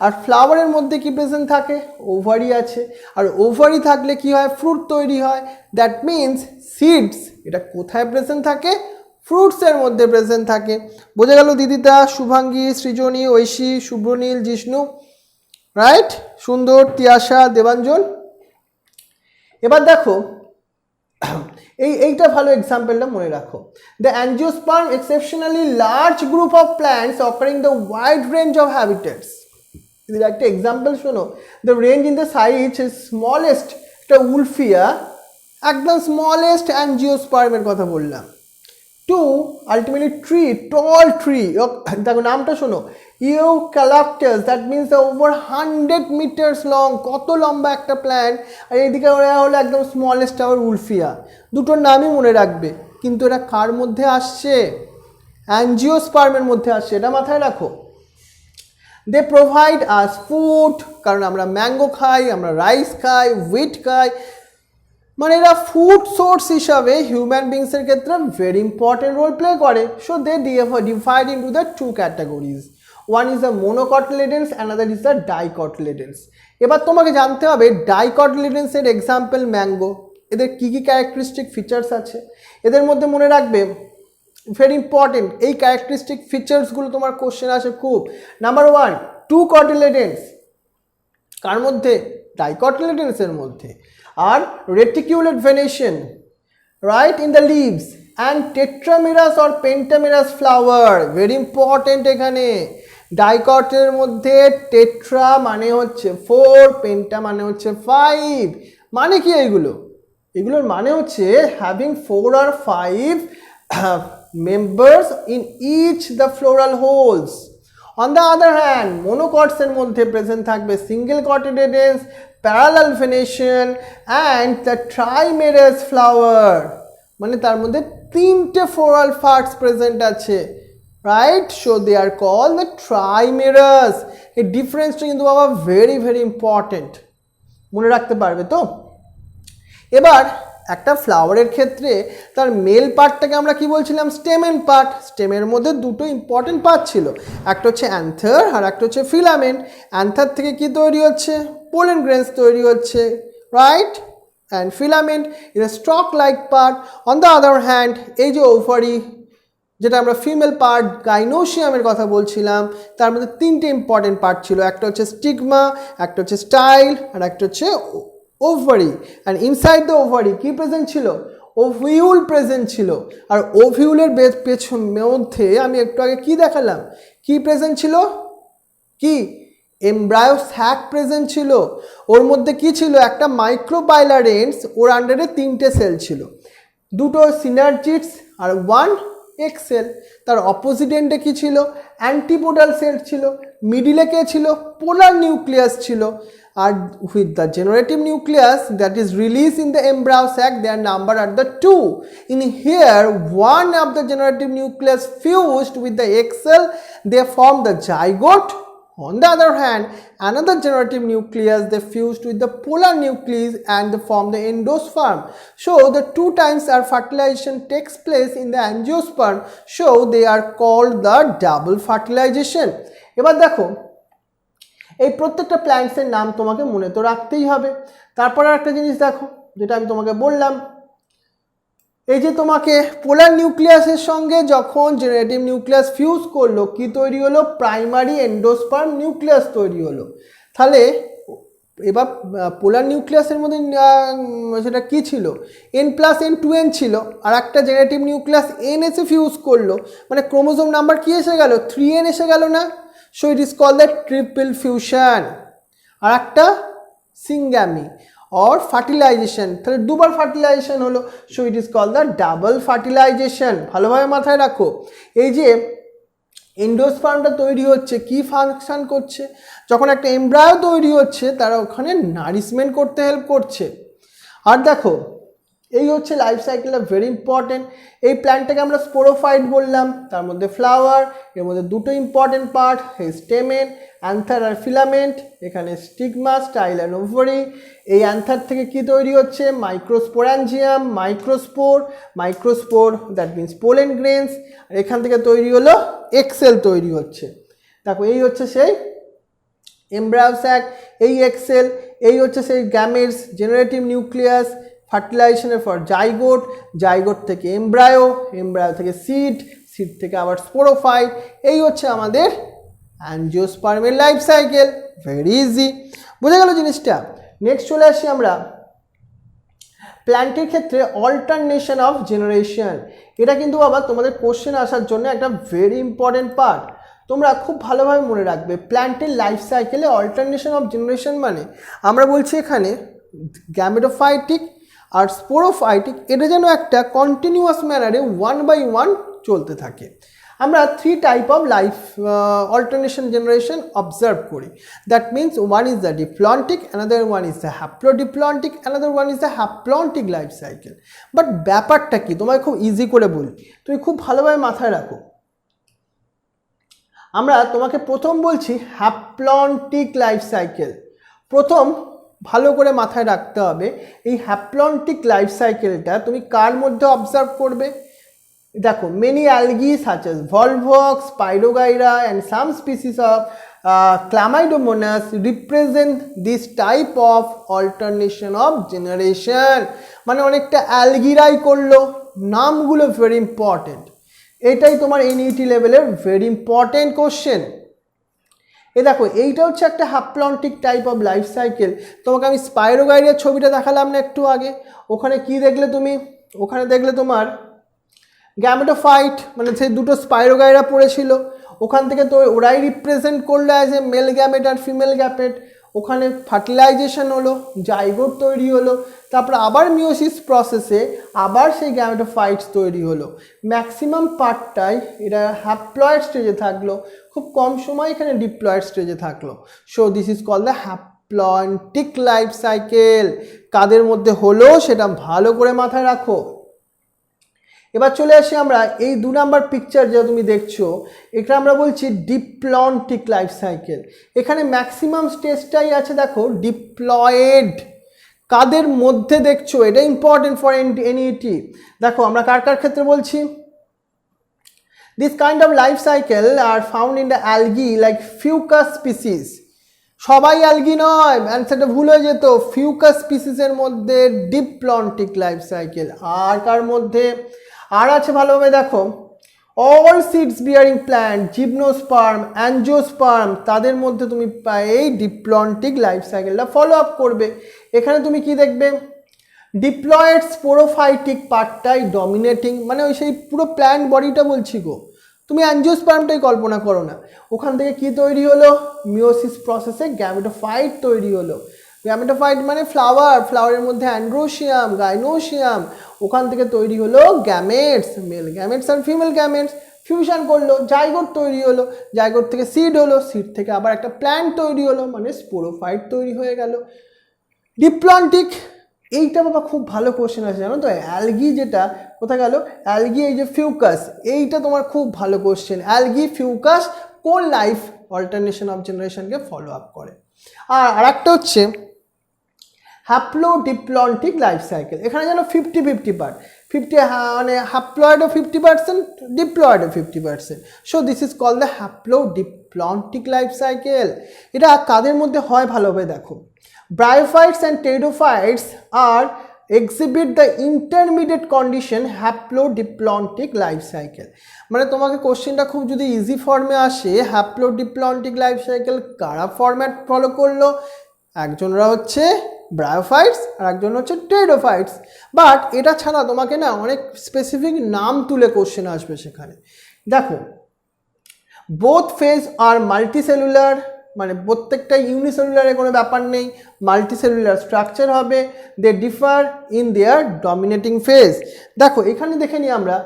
আর ফ্লাওয়ারের মধ্যে কি প্রেজেন্ট থাকে, ওভারি আছে, আর ovary থাকলে কি হয়, fruit তৈরি হয়। That means seeds, এটা কোথায় প্রেজেন্ট থাকে, ফ্রুটসের মধ্যে প্রেজেন্ট থাকে। বোঝা গেল দিদিতা, শুভাঙ্গী, সৃজনী, ঐশী, শুভ্রনীল, জিষ্ণু, রাইট, সুন্দর, তিয়াশা, দেবাঞ্জন। এবার দেখো এইটা ভালো এক্সাম্পলটা মনে রাখো। The angiosperm exceptionally large group of plants occurring the wide range of habitats. এদের একটা এক্সাম্পল শোনো, the range in the size is smallest, একটা উলফিয়া, একদম স্মলেস্ট অ্যাঞ্জিওস্পার্মের কথা বললাম, to ultimately tree, tall tree, দেখো নামটা শোনো, eucalyptus, that means over 100 metres long, কত লম্বা একটা প্ল্যান্ট। আর এইদিকে ওরা হলো একদম স্মলেস্ট আবার উলফিয়া। দুটোর নামই মনে রাখবে, কিন্তু এরা কার মধ্যে আসছে, অ্যাঞ্জিওস্পার্মের মধ্যে আসছে, এটা মাথায় রাখো। দে প্রোভাইড আস ফুড, কারণ আমরা ম্যাঙ্গো খাই, আমরা রাইস খাই, হুইট খাই, মানে এরা ফুড সোর্স হিসাবে হিউম্যান বিংসের ক্ষেত্রে ভেরি ইম্পর্টেন্ট রোল প্লে করে। So they divide into the 2 categories, one is the monocotyledons, another is the dicotyledons. এবার তোমাকে জানতে হবে ডাইকটলেডেন্সের এক্সাম্পল ম্যাঙ্গো, এদের কী কী ক্যারেক্টারিস্টিক ফিচার্স আছে, এদের মধ্যে মনে রাখবে ভেরি ইম্পর্টেন্ট এই ক্যারেক্টারিস্টিক ফিচার্সগুলো তোমার কোশ্চেন আসে খুব। নাম্বার 1, 2 কটলেডেন্স, কার মধ্যে, ডাইকটলেডেন্সের মধ্যে। আর reticulate venation, right, in the leaves, and tetramerous or pentamerous flower, very important. এখানে ডাইকটের মধ্যে টেট্রা মানে হচ্ছে 4, পেন্টা মানে হচ্ছে 5, মানে কি এইগুলো, এগুলোর মানে হচ্ছে having 4 or 5 members in each the floral holes. On the other hand, monocots এর মধ্যে প্রেজেন্ট থাকবে single cotyledons, parallel venation and the trimerous flower, মানে তার মধ্যে তিনটে floral parts প্রেজেন্ট আছে, right? So they are called the trimerous. এই ডিফারেন্সটা কিন্তু বাবা ভেরি ভেরি ইম্পর্টেন্ট, মনে রাখতে পারবে তো। এবার একটা ফ্লাওয়ারের ক্ষেত্রে তার মেল পার্টটাকে আমরা কি বলছিলাম, স্টেমেন পার্ট। স্টেমের মধ্যে দুটো ইম্পর্টেন্ট পার্ট ছিল, একটা হচ্ছে অ্যান্থার আর একটা হচ্ছে ফিলামেন্ট। অ্যান্থার থেকে কি তৈরি হচ্ছে, পোলেন গ্রেনস তৈরি হচ্ছে, right? And filament is a stock like part. On the other hand এই যে ওভারি, যেটা আমরা ফিমেল পার্ট গাইনোসিয়ামের কথা বলছিলাম, তার মধ্যে তিনটে ইম্পর্টেন্ট পার্ট ছিল, একটা হচ্ছে স্টিগমা, একটা হচ্ছে স্টাইল আর একটা হচ্ছে ovary. And inside the ovary কি প্রেজেন্ট ছিল, ওভিউল প্রেজেন্ট ছিল। আর ওভিউলের পেছন মধ্যে আমি একটু আগে কি দেখালাম, কি প্রেজেন্ট ছিল, কি এমব্রায়ো স্যাক প্রেজেন্ট ছিল। ওর মধ্যে কি ছিল, একটা মাইক্রোবাইলারেন্স, ওর আন্ডারে তিনটে সেল ছিল, দুটো সিনার্জিটস আর ওয়ান এক্সেল। তার অপোজিট এন্ডে কি ছিল, অ্যান্টিপোডাল সেল ছিল। মিডিলে কে ছিল, পোলার নিউক্লিয়াস ছিল। আর with the generative nucleus that is released in the embryo sac, their number are the 2. In here, one of the generative nucleus fused with the egg cell, they form the zygote. On the other hand, another generative nucleus, they fused with the polar nucleus and they form the endosperm. So the 2 times our fertilization takes place in the angiosperm, so they are called the double fertilization. এবার দেখো, এই প্রত্যেকটা প্ল্যান্টসের নাম তোমাকে মনে তো রাখতেই হবে। তারপরে একটা জিনিস দেখো, যেটা আমি তোমাকে বললাম, এই যে তোমাকে পোলার নিউক্লিয়াসের সঙ্গে যখন জেনারেটিভ নিউক্লিয়াস ফিউজ করলো, কি তৈরি হলো, প্রাইমারি এন্ডোস্পার্ম নিউক্লিয়াস তৈরি হলো। তাহলে এবার পোলার নিউক্লিয়াসের মধ্যে সেটা কি ছিল, N+N2N ছিল, আর একটা জেনারেটিভ নিউক্লিয়াস N এসে ফিউজ করলো, মানে ক্রোমোজোম নাম্বার কি এসে গেল, 3N এসে গেল না। So it is called the triple fusion. আর একটা সিঙ্গামি or fertilization, তাহলে দুবার ফার্টিলাইজেশন হলো, so it is called the double fertilization. ভালোভাবে মাথায় রাখো, এই যে এন্ডোস্পার্মটা তৈরি হচ্ছে কি ফাংশন করছে, যখন একটা এমব্রায়ো তৈরি হচ্ছে তারা ওখানে নারিশমেন্ট করতে হেল্প করছে। আর দেখো, এই হচ্ছে লাইফ সাইকেলটা ভেরি ইম্পর্টেন্ট। এই প্ল্যান্টটাকে আমরা স্পোরোফাইট বললাম, তার মধ্যে ফ্লাওয়ার, এর মধ্যে দুটো ইম্পর্টেন্ট পার্ট, স্টেমেন, অ্যান্থার আর ফিলামেন্ট, এখানে স্টিগমা, স্টাইল আর ওভারি। এই অ্যান্থার থেকে কি তৈরি হচ্ছে, microsporangium, microspore that means pollen grains, আর এখান থেকে তৈরি হলো এক্সেল তৈরি হচ্ছে। দেখো, এই হচ্ছে সেই এমব্রায়ো স্যাক, এই এক্সেল, এই হচ্ছে সেই গ্যামেটস, জেনারেটিভ নিউক্লিয়াস, ফার্টিলাইজেশনের পর জাইগোট, জাইগোট থেকে এমব্রায়ো, এমব্রায়ো থেকে সিড, সিড থেকে আবার স্পোরোফাইট। এই হচ্ছে আমাদের অ্যাঞ্জিওস্পার্মের লাইফ সাইকেল, ভেরি ইজি, বোঝা গেল জিনিসটা। নেক্সট চলে আসি আমরা প্ল্যান্টের ক্ষেত্রে অল্টারনেশন অফ জেনারেশন। এটা কিন্তু আবার তোমাদের কোশ্চেন আসার জন্য একটা ভেরি ইম্পর্টেন্ট পার্ট, তোমরা খুব ভালোভাবে মনে রাখবে। প্ল্যান্টের লাইফ সাইকেলে অল্টারনেশন অফ জেনারেশন মানে আমরা বলছি এখানে গ্যামেটোফাইটিক আর স্পোরোফাইটিক, এটা যেন একটা কন্টিনিউয়াস ম্যানারে 1 by 1 চলতে থাকে। আমরা 3 type of life alternation generation observe করি। That means one is the diplontic, another one is the haplodiplontic, another one is the haplontic life cycle. But ব্যাপারটা কি, তোমায় খুব ইজি করে বলি, তুমি খুব ভালোভাবে মাথায় রাখো। আমরা তোমাকে প্রথম বলছি হ্যাপ্লন্টিক লাইফ সাইকেল। প্রথম ভালো করে মাথায় রাখতে হবে, এই হ্যাপ্লন্টিক লাইফ সাইকেলটা তুমি কার মধ্যে অবজার্ভ করবে। দেখো, many algae such as Volvox, spirogyra and some species of chlamydomonas represent this type of alternation of generation. মানে অনেকটা অ্যালগিরাই করলো, নামগুলো ভেরি ইম্পর্টেন্ট। এটাই তোমার NEET লেভেলের ভেরি ইম্পর্টেন্ট কোশ্চেন। এই দেখো, এইটা হচ্ছে একটা haplontic type of life cycle. তোমাকে আমি স্পাইরোগাইরিয়ার ছবিটা দেখালাম না একটু আগে, ওখানে কি দেখলে তুমি, ওখানে দেখলে তোমার গ্যামেটোফাইট, মানে সেই দুটো স্পাইরোগাইরা পড়েছিল, ওখান থেকে তো ওরাই রিপ্রেজেন্ট করলো অ্যাজ এ মেল গ্যামেট আর ফিমেল গ্যামেট। ওখানে ফার্টিলাইজেশন হলো, জাইগোট তৈরি হলো, তারপর আবার মিওসিস প্রসেসে আবার সেই গ্যামেটোফাইটস তৈরি হলো। ম্যাক্সিমাম পার্টটাই এরা হ্যাপ্লয়েড স্টেজে থাকলো, খুব কম সময় এখানে ডিপ্লয়েড স্টেজে থাকলো। So this is called the haplontic life cycle. কাদের মধ্যে হলো সেটা ভালো করে মাথায় রাখো। এবার চলে আসি আমরা এই 2 নাম্বার পিকচার যেটা তুমি দেখছো, এটা আমরা বলছি ডিপ্লন্টিক লাইফ সাইকেল। এখানে ম্যাক্সিমাম স্টেজটাই আছে দেখো ডিপ্লয়েড। কাদের মধ্যে দেখছো, এটা ইম্পর্টেন্ট ফর এনইটি। দেখো আমরা কার কার ক্ষেত্রে বলছি, this kind of life cycle are found in the algae like fucus species. সবাই অ্যালগি নয়, অ্যান্সারটা ভুল হয়ে যেত। ফিউকাস স্পিসিসের মধ্যে ডিপ্লন্টিক লাইফ সাইকেল। আর কার মধ্যে আর আছে ভালোভাবে দেখো, all seeds bearing plant, gymnosperm, angiosperm, তাদের মধ্যে তুমি এই ডিপ্লন্টিক লাইফ সাইকেলটা ফলো আপ করবে। এখানে তুমি কি দেখবে, ডিপ্লয়েড স্পোরোফাইটিক পার্টটাই ডমিনেটিং, মানে ওই সেই পুরো প্ল্যান্ট বডিটা বলছি গো, তুমি অ্যাঞ্জিওস্পার্মটাই কল্পনা করো না। ওখান থেকে কি তৈরি হলো, মিওসিস প্রসেসে গ্যামেটোফাইট তৈরি হলো। গ্যামেটোফাইট মানে ফ্লাওয়ার, ফ্লাওয়ারের মধ্যে অ্যান্ড্রোসিয়াম, গাইনোসিয়াম, ওখান থেকে তৈরি হলো গ্যামেটস, মেল গ্যামেটস আর ফিমেল গ্যামেটস, ফিউশন করলো, জাইগোট তৈরি হলো, জাইগোট থেকে সিড হলো, সিড থেকে আবার একটা প্ল্যান্ট তৈরি হলো, মানে স্পোরোফাইট তৈরি হয়ে গেল। ডিপ্লন্টিক, এইটা বাবা খুব ভালো কোশ্চেন আছে জানো তো। অ্যালগি যেটা কোথায় গেল, অ্যালগি এই যে ফিউকাস, এইটা তোমার খুব ভালো কোশ্চেন। অ্যালগি ফিউকাস কোন লাইফ অল্টারনেশন অফ জেনারেশনকে ফলো আপ করে। আর আরেকটা হচ্ছে হ্যাপ্লোডিপ্লন্টিক লাইফ সাইকেল। এখানে যেন 50-50 পার্ট, 50 মানে হ্যাপ্লয়েডও 50%, ডিপ্লয়েডও 50%। So this is called the haplodiplontic life cycle. এটা কাদের মধ্যে হয় ভালোভাবে দেখো, bryophytes and pteridophytes are exhibit the intermediate condition haplodiplontic life cycle. মানে তোমাকে কোশ্চেনটা খুব যদি ইজি ফর্মে আসে, হ্যাপ্লোডিপ্লন্টিক লাইফ সাইকেল কারা ফরম্যাট ফলো করলো, একজনরা হচ্ছে ব্রায়োফাইটস আর একজন হচ্ছে টেরিডোফাইটস। বাট এটা ছাড়া তোমাকে না অনেক স্পেসিফিক নাম তুলে কোশ্চেন আসবে সেখানে। দেখো বোথ ফেজ আর মাল্টিসেলুলার, মানে প্রত্যেকটা ইউনিসেলুলারে কোনো ব্যাপার নেই, মাল্টিসেলুলার স্ট্রাকচার হবে। They differ in their dominating phase. দেখো এখানে দেখে নিই আমরা,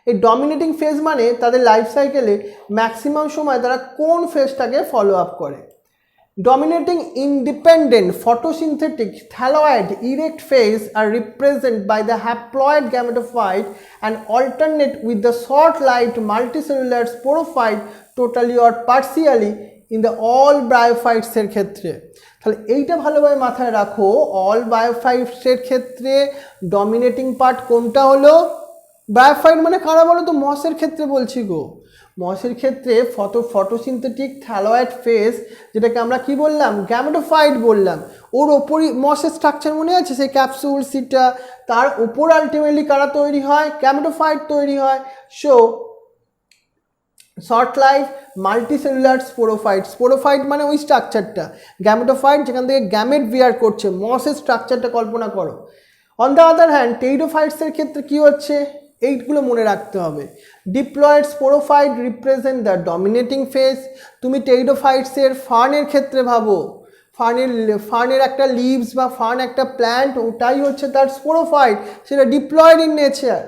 এই ডমিনেটিং ফেজ মানে তাদের লাইফ সাইকেলে ম্যাক্সিমাম সময় তারা কোন ফেজটাকে ফলো আপ করে। Dominating independent photosynthetic thalloid erect phase are represented by the haploid gametophyte and alternate with the short-lived multicellular sporophyte totally or partially in the all bryophytes এর ক্ষেত্রে। তাহলে এইটা ভালোভাবে মাথায় রাখো, all bryophytes এর ক্ষেত্রে ডমিনেটিং পার্ট কোনটা হলো, ব্রায়োফাইট মানে কারা বলো তো, মসের ক্ষেত্রে বলছি গো। মসের ক্ষেত্রে ফটোসিনথেটিক থ্যালয়েড ফেজ, যেটাকে আমরা কি বললাম, গ্যামেটোফাইট বললাম। ওর ওপরই মসের স্ট্রাকচার মনে আছে, সেই ক্যাপসুল সিটা, তার উপর আলটিমেটলি কারা তৈরি হয়, গ্যামেটোফাইট তৈরি হয়। So short life multicellular sporophyte, sporophyte মানে ওই স্ট্রাকচারটা, গ্যামেটোফাইট যেখান থেকে গ্যামেট বিয়ার করছে, মসের স্ট্রাকচারটা কল্পনা করো। অন দ্য আদার হ্যান্ড টেরিডোফাইটসের ক্ষেত্রে কি হচ্ছে, এইগুলো মনে রাখতে হবে। Diploid sporophyte represent the dominating phase. তুমি টেরিডোফাইটসের ফার্নের ক্ষেত্রে ভাবো, ফার্নের একটা লিভস বা ফার্ন একটা প্ল্যান্ট, ওটাই হচ্ছে তার স্পোরোফাইট, সেটা diploid in nature.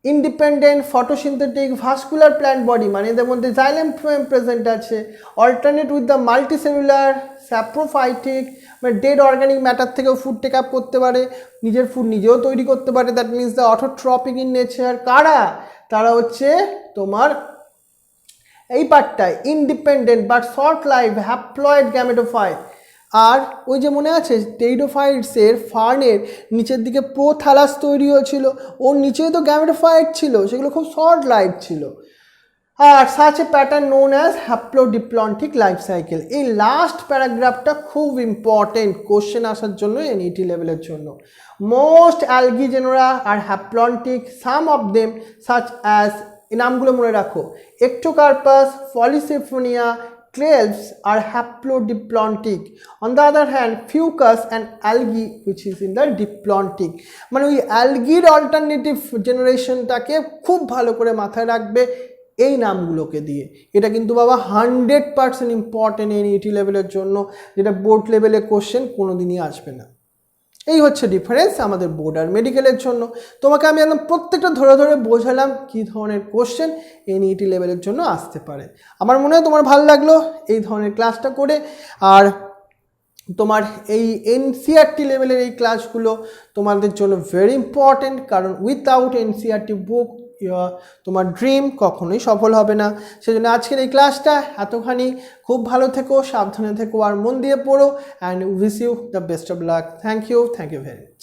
Independent photosynthetic vascular plant body, মানে এদের মধ্যে জাইলেম প্রেজেন্ট আছে। Alternate with the multicellular saprophytic, মানে ডেড অর্গানিক ম্যাটার থেকেও ফুড টেক আপ করতে পারে, নিজের ফুড নিজেও তৈরি করতে পারে। That means the autotrophic in nature. কারা, তারা হচ্ছে তোমার এই পার্টটায় independent but short life haploid gametophyte. আর ওই যে মনে আছে টেরিডোফাইটসের ফার্নের নিচের দিকে প্রোথ্যালাস তৈরি হয়েছিল, ওর নিচেই তো গ্যামেটোফাইট ছিল, সেগুলো খুব শর্ট লাইফ ছিল। আর such a pattern known as haplodiplontic life cycle. এই লাস্ট প্যারাগ্রাফটা খুব ইম্পর্টেন্ট কোশ্চেন আসার জন্য, এনইটি লেভেলের জন্য। Most algae genera are haplontic, some of them such as, এই নামগুলো মনে রাখো, ectocarpus, polysiphonia, claves are haplodiplontic. On the other hand, fucus and algae which is in the diplontic. মানে ওই অ্যালগির অল্টারনেটিভ জেনারেশনটাকে খুব ভালো করে মাথায় রাখবে। এই নামগুলোকে দিয়ে। এটা কিন্তু বাবা 100% ইম্পর্টেন্ট NEET লেভেলের জন্য, যেটা বোর্ড লেভেলে কোশ্চেন কোনোদিনই আসবে না। এই হচ্ছে ডিফারেন্স আমাদের বোর্ড আর মেডিকেলের জন্য। তোমাকে আমি একদম প্রত্যেকটা ধরে ধরে বোঝালাম কী ধরনের কোশ্চেন NEET লেভেলের জন্য আসতে পারে। আমার মনে হয় তোমার ভালো লাগলো এই ধরনের ক্লাসটা করে। আর তোমার এই NCERT লেভেলের এই ক্লাসগুলো তোমাদের জন্য ভেরি ইম্পর্টেন্ট, কারণ উইথআউট NCERT বুক তোমার ড্রিম কখনোই সফল হবে না। সেজন্য আজকের এই ক্লাসটা এতখানি। খুব ভালো থেকো, সাবধানে থেকো, আর মন দিয়ে পড়ো। And wish you the best of luck. Thank you very much.